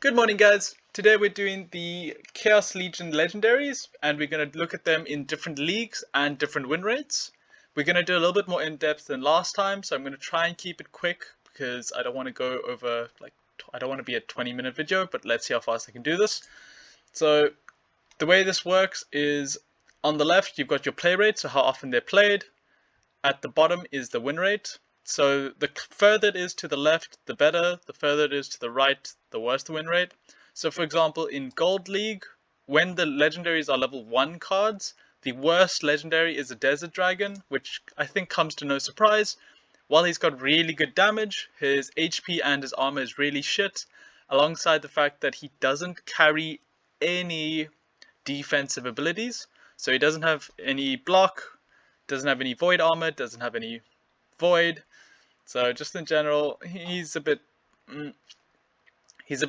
Good morning, guys. Today we're doing the Chaos Legion legendaries, and we're going to look at them in different leagues and different win rates. We're going to do a little bit more in depth than last time, so I'm going to try and keep it quick because I don't want to go over, I don't want to be a 20-minute video, but let's see how fast I can do this. So, the way this works is on the left, you've got your play rate, so how often they're played. At the bottom is the win rate. So the further it is to the left, the better. The further it is to the right, the worse the win rate. So for example, in Gold League, when the legendaries are level 1 cards, the worst legendary is a Desert Dragon, which I think comes to no surprise. While he's got really good damage, his HP and his armor is really shit, alongside the fact that he doesn't carry any defensive abilities. So he doesn't have any block, doesn't have any void armor, doesn't have any void. So just in general, he's a bit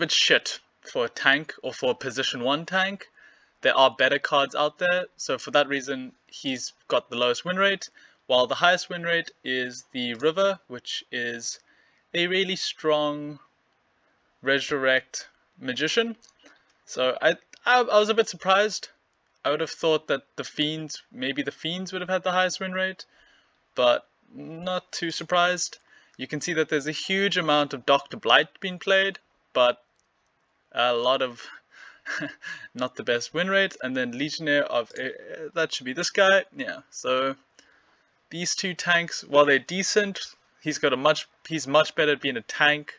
shit for a tank or for a position 1 tank. There are better cards out there, so for that reason he's got the lowest win rate, while the highest win rate is the River, which is a really strong resurrect magician. So I was a bit surprised. I would have thought that maybe the Fiends would have had the highest win rate, but not too surprised. You can see that there's a huge amount of Dr. Blight being played, but a lot of not the best win rate. And then Legionnaire of that should be this guy. Yeah, so these two tanks, while they're decent, he's much better at being a tank.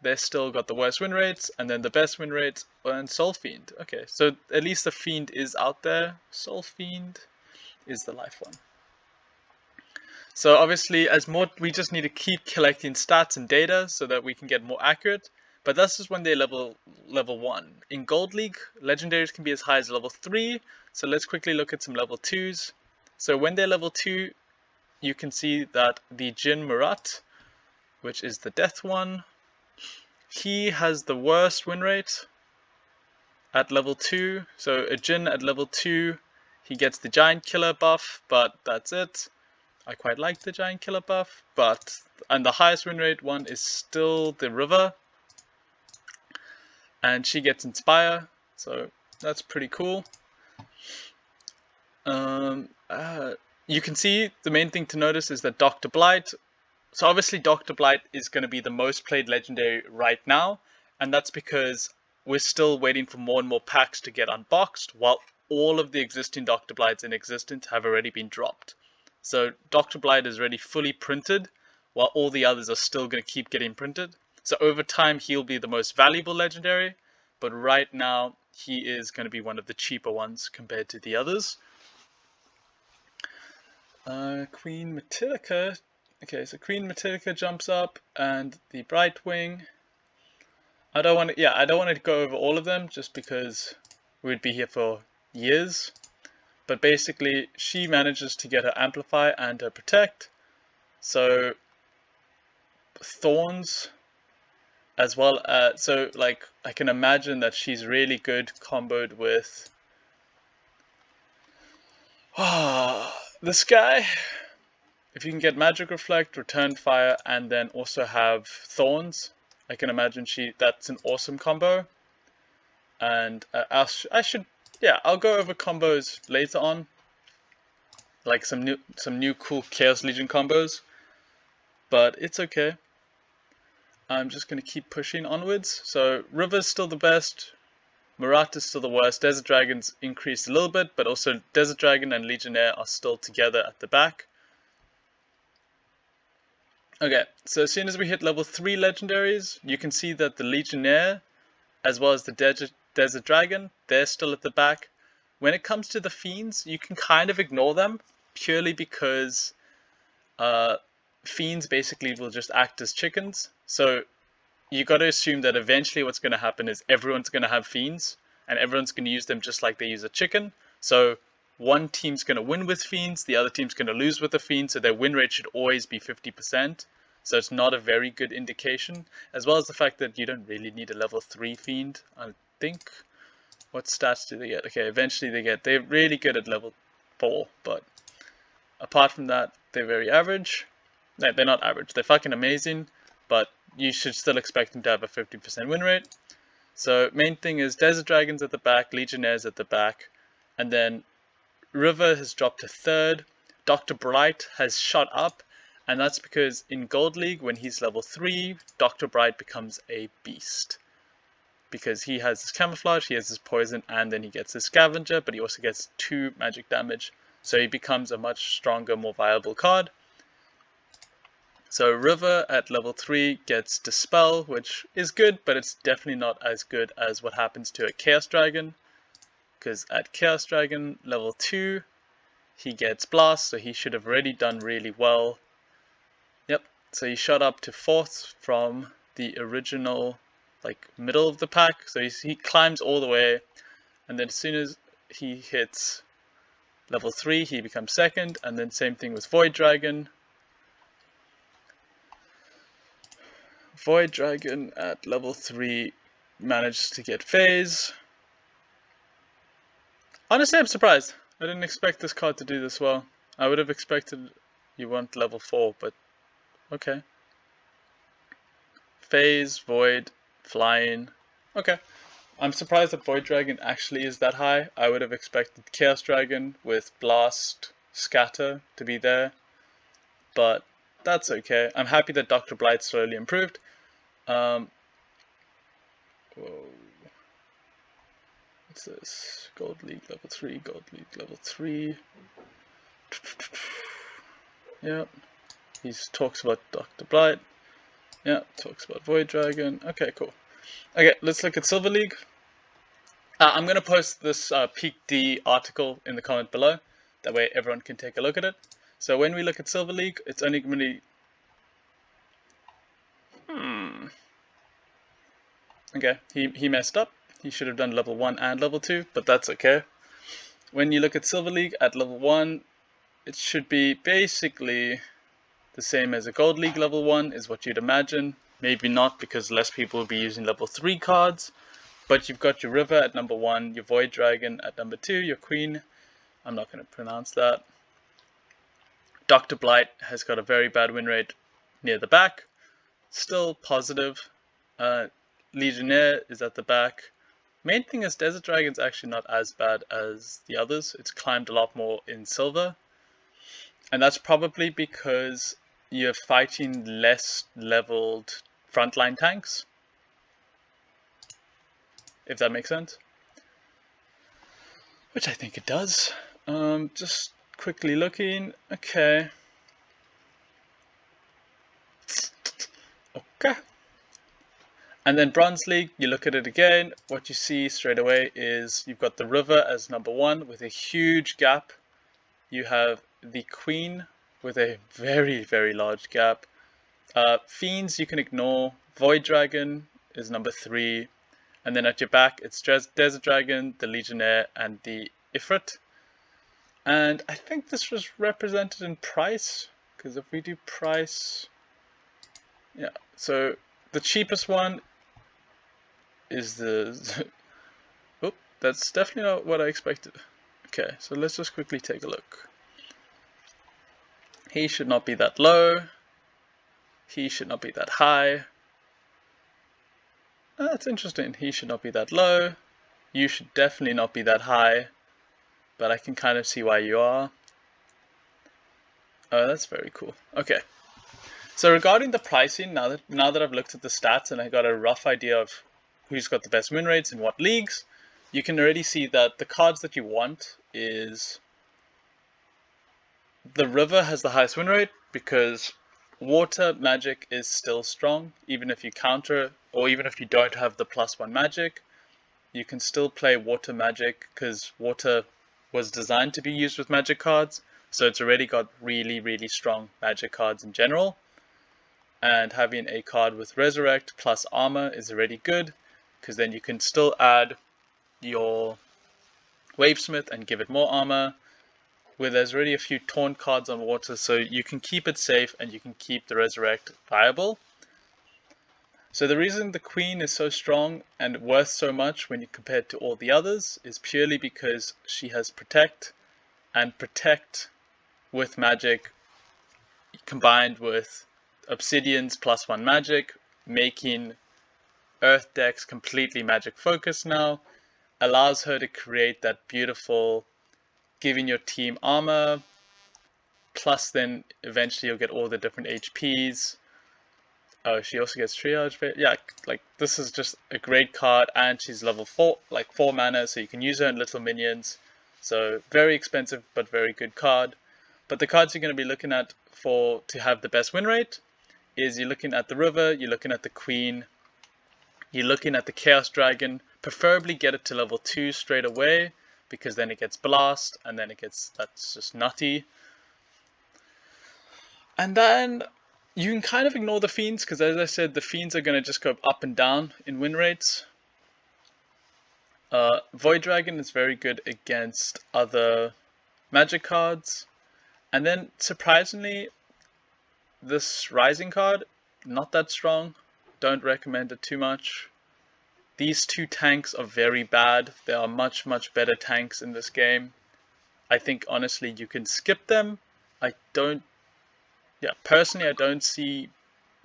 They're still got the worst win rates, and then the best win rates on Soul Fiend. Okay, so at least the Fiend is out there. Soul Fiend is the life one. So obviously, we just need to keep collecting stats and data so that we can get more accurate. But this is when they're level 1. In Gold League, legendaries can be as high as level 3. So let's quickly look at some level 2s. So when they're level 2, you can see that the Jin Murat, which is the death one, he has the worst win rate at level 2. So a Jin at level 2, he gets the Giant Killer buff, but that's it. I quite like the Giant Killer buff, and the highest win rate one is still the River, and she gets Inspire, so that's pretty cool. You can see the main thing to notice is that Dr. Blight. So obviously Dr. Blight is going to be the most played legendary right now, and that's because we're still waiting for more and more packs to get unboxed, while all of the existing Dr. Blights in existence have already been dropped. So Dr. Blight is already fully printed, while all the others are still going to keep getting printed. So over time he'll be the most valuable legendary, but right now he is going to be one of the cheaper ones compared to the others. Queen Metallica. Okay, so Queen Metallica jumps up, and the Brightwing. I don't want to go over all of them just because we'd be here for years. But basically, she manages to get her Amplify and her Protect. So Thorns, as well as I can imagine that she's really good comboed with this guy. If you can get Magic Reflect, Return Fire, and then also have Thorns, I can imagine that's an awesome combo. And I'll go over combos later on, like some new cool Chaos Legion combos. But it's okay. I'm just gonna keep pushing onwards. So River's still the best. Murat is still the worst. Desert Dragon's increased a little bit, but also Desert Dragon and Legionnaire are still together at the back. Okay, so as soon as we hit level 3 legendaries, you can see that the Legionnaire, as well as the Desert Dragon, they're still at the back. When it comes to the Fiends, you can kind of ignore them, purely because Fiends basically will just act as chickens. So you got to assume that eventually what's going to happen is everyone's going to have Fiends, and everyone's going to use them just like they use a chicken. So one team's going to win with Fiends, the other team's going to lose with the Fiends, so their win rate should always be 50%. So it's not a very good indication, as well as the fact that you don't really need a level 3 Fiend, I think. What stats do they get? Okay, eventually they're really good at level 4, but apart from that, they're very average. No, they're not average, they're fucking amazing, but you should still expect them to have a 50% win rate. So main thing is Desert Dragons at the back, Legionnaires at the back, and then River has dropped to 3rd. Dr. Bright has shot up, and that's because in Gold League, when he's level 3, Dr. Bright becomes a beast. Because he has his camouflage, he has his poison, and then he gets his scavenger, but he also gets 2 magic damage. So he becomes a much stronger, more viable card. So River at level 3 gets Dispel, which is good, but it's definitely not as good as what happens to a Chaos Dragon. Because at Chaos Dragon level 2, he gets Blast, so he should have already done really well. Yep, so he shot up to 4th from the original, like, middle of the pack. So he climbs all the way, and then as soon as he hits level 3, he becomes 2nd, and then same thing with Void Dragon. Void Dragon at level 3 managed to get Phase. Honestly, I'm surprised. I didn't expect this card to do this well. I would have expected you want level 4, but okay. Phase, Void, Flying. Okay. I'm surprised that Void Dragon actually is that high. I would have expected Chaos Dragon with Blast, Scatter to be there. But that's okay. I'm happy that Dr. Blight slowly improved. Whoa. What's this? Gold League level 3, Gold League level 3. Yep. He talks about Dr. Blight. Yeah, talks about Void Dragon. Okay, cool. Okay, let's look at Silver League. I'm going to post this Peak D article in the comment below. That way everyone can take a look at it. So when we look at Silver League, it's only going to be... Okay, he messed up. He should have done level 1 and level 2, but that's okay. When you look at Silver League at level 1, it should be basically the same as a Gold League level 1 is what you'd imagine. Maybe not, because less people will be using level 3 cards. But you've got your River at number 1, your Void Dragon at number 2, your Queen. I'm not going to pronounce that. Dr. Blight has got a very bad win rate near the back. Still positive. Legionnaire is at the back. Main thing is Desert Dragon's actually not as bad as the others. It's climbed a lot more in silver. And that's probably because you're fighting less leveled frontline tanks. If that makes sense. Which I think it does. Just quickly looking. Okay. Okay. And then Bronze League, you look at it again, what you see straight away is you've got the River as number 1 with a huge gap. You have the Queen with a very, very large gap. Fiends you can ignore. Void Dragon is number 3. And then at your back, it's Desert Dragon, the Legionnaire, and the Ifrit. And I think this was represented in price, because if we do price... Yeah, so the cheapest one is the... Oh, that's definitely not what I expected. Okay, so let's just quickly take a look. He should not be that low. He should not be that high. Oh, that's interesting. He should not be that low. You should definitely not be that high. But I can kind of see why you are. Oh, that's very cool. Okay. So regarding the pricing, now that I've looked at the stats and I got a rough idea of who's got the best win rates in what leagues, you can already see that the cards that you want is... The River has the highest win rate because Water Magic is still strong. Even if you counter, or even if you don't have the +1 magic, you can still play Water Magic because Water was designed to be used with magic cards. So it's already got really, really strong magic cards in general. And having a card with Resurrect plus Armor is already good, because then you can still add your Wavesmith and give it more armor, where there's already a few taunt cards on Water, so you can keep it safe and you can keep the Resurrect viable. So the reason the Queen is so strong and worth so much when you compare it to all the others is purely because she has Protect, and Protect with magic combined with Obsidian's +1 magic, making Earth deck's completely magic focused now, allows her to create that beautiful giving your team armor, plus then eventually you'll get all the different HPs. Oh, she also gets triage. Yeah, like this is just a great card, and she's level 4, like 4 mana, so you can use her in little minions. So very expensive, but very good card. But the cards you're going to be looking at to have the best win rate is you're looking at the River, you're looking at the Queen, you're looking at the Chaos Dragon. Preferably get it to level 2 straight away, because then it gets Blast, and then that's just nutty. And then you can kind of ignore the Fiends, because as I said, the Fiends are going to just go up and down in win rates. Void Dragon is very good against other magic cards. And then, surprisingly, this Rising card, not that strong. Don't recommend it too much. These two tanks are very bad. There are much, much better tanks in this game. I think, honestly, you can skip them. Personally, I don't see...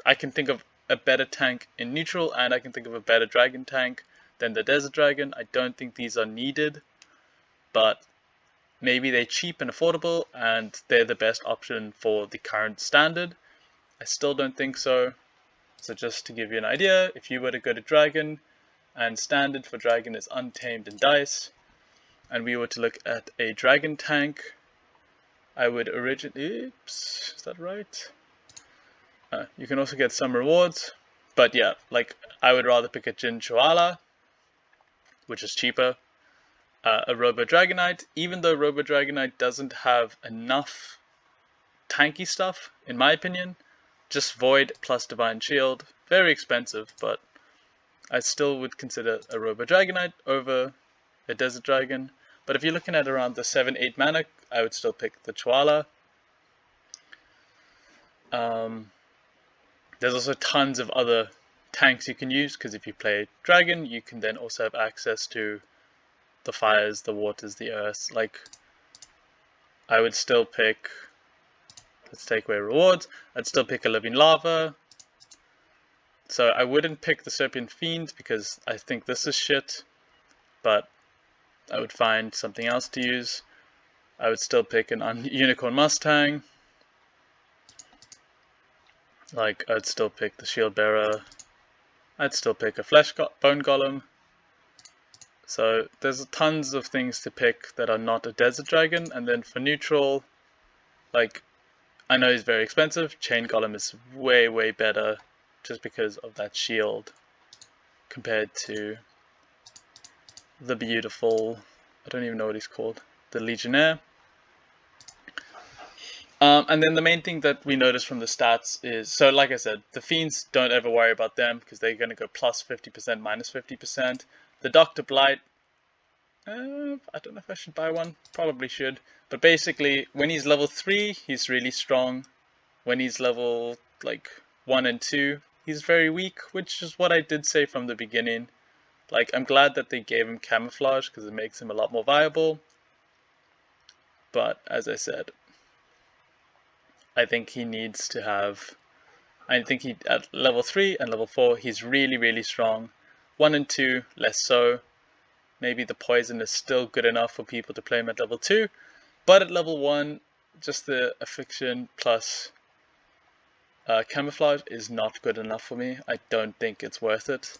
I can think of a better tank in neutral, and I can think of a better dragon tank than the Desert Dragon. I don't think these are needed, but maybe they're cheap and affordable, and they're the best option for the current standard. I still don't think so. So just to give you an idea, if you were to go to Dragon, and standard for Dragon is Untamed and Dice, and we were to look at a Dragon tank, I would originally... Oops, is that right? You can also get some rewards, but yeah, like I would rather pick a Jin Choala, which is cheaper. A Robo Dragonite, even though Robo Dragonite doesn't have enough tanky stuff, in my opinion. Just Void plus Divine Shield, very expensive, but I still would consider a Robo Dragonite over a Desert Dragon. But if you're looking at around the 7-8 mana, I would still pick the Choala. There's also tons of other tanks you can use, because if you play Dragon, you can then also have access to the fires, the waters, the earths. Like, I would still pick... Let's take away rewards. I'd still pick a Living Lava. So I wouldn't pick the Serpent Fiend, because I think this is shit. But I would find something else to use. I would still pick an Unicorn Mustang. Like, I'd still pick the Shield Bearer. I'd still pick a Bone Golem. So there's tons of things to pick that are not a Desert Dragon. And then for neutral, like, I know he's very expensive. Chain Golem is way, way better, just because of that shield compared to the beautiful, I don't even know what he's called, the Legionnaire. And then the main thing that we notice from the stats is, so like I said, the Fiends, don't ever worry about them, because they're going to go plus 50%, minus 50%. The Dr. Blight, I don't know if I should buy one, probably should. But basically, when he's level 3, he's really strong. When he's level, like, 1 and 2, he's very weak, which is what I did say from the beginning. Like, I'm glad that they gave him Camouflage, because it makes him a lot more viable. But, as I said, I think he needs to have... I think he at level 3 and level 4, he's really, really strong. 1 and 2, less so. Maybe the poison is still good enough for people to play him at level 2. But at level 1, just the Affliction plus Camouflage is not good enough for me. I don't think it's worth it.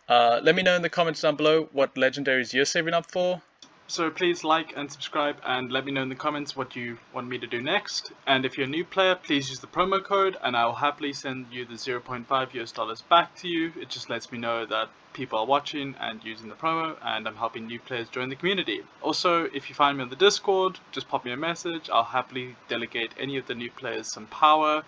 Let me know in the comments down below what legendaries you're saving up for. So please like and subscribe, and let me know in the comments what you want me to do next. And if you're a new player, please use the promo code, and I'll happily send you the $0.5 back to you. It just lets me know that people are watching and using the promo, and I'm helping new players join the community. Also, if you find me on the Discord, just pop me a message. I'll happily delegate any of the new players some power.